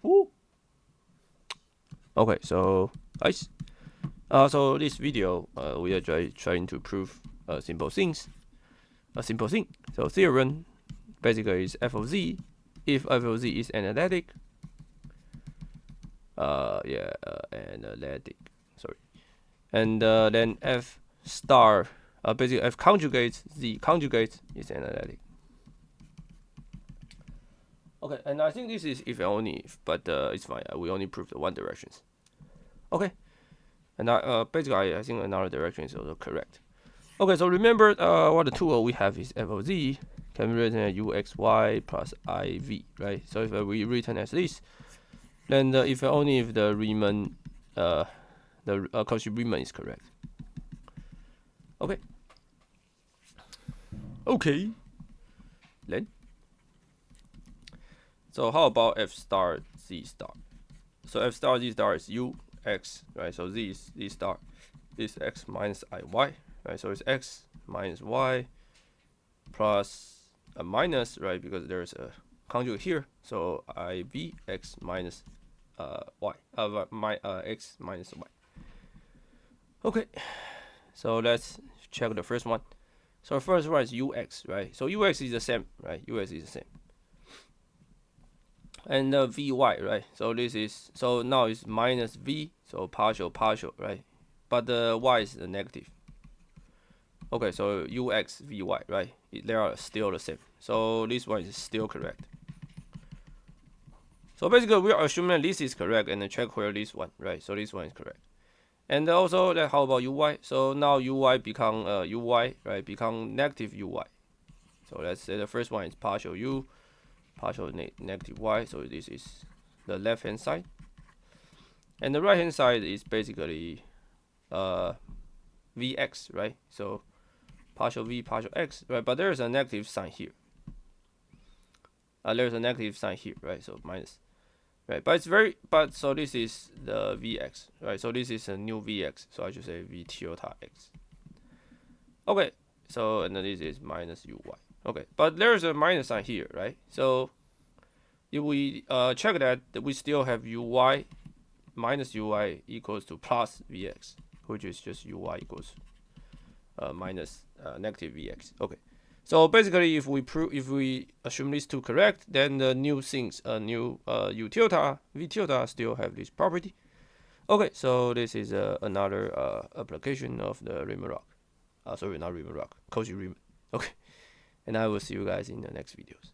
Woo. Okay, so nice. So this video, we are trying to prove simple things. A simple thing. So theorem basically is f of z. If f of z is analytic, analytic. Sorry, and then f star, basically f conjugates z conjugate is analytic. Okay, and I think this is if and only if, but it's fine. We only proved one directions. Okay, and basically I think another direction is also correct. Okay, so remember what the tool we have is f of z can be written as uxy plus iv, right? So if we written as this, then if only if the Riemann, the Cauchy Riemann is correct. Okay. Okay. Then. So how about f star z star? So f star z star is u x, right? So z is z star is x minus iy, right? So it's x minus y plus a minus, right? Because there's a conjugate here. So iv x minus y, x minus y. Okay. So let's check the first one. So first one is ux, right? So ux is the same, right? Ux is the same. And vy, right? So this is, so now it's minus v, so partial, right? But the y is the negative. Okay, so ux, vy, right? They are still the same. So this one is still correct. So basically, we are assuming this is correct and then check where this one, right? So this one is correct. And also, how about uy? So now uy become uy, right? Become negative uy. So let's say the first one is partial u, partial negative y. So this is the left hand side, and the right hand side is basically vx, right? So partial v, partial x, right? But there's a negative sign here. There's a negative sign here, right? So minus. Right, but it's so this is the vx, right? So this is a new vx, so I should say v tilde x. Okay, so and then this is minus uy. Okay, but there's a minus sign here, right? So if we check that, we still have uy minus uy equals to plus vx, which is just uy equals minus negative vx. Okay. So basically, if we assume these two correct, then the new things, new u tilde, v tilde still have this property. Okay, so this is another application of the Riemann rock. Sorry, not Riemann rock, Cauchy Riemann. Okay, and I will see you guys in the next videos.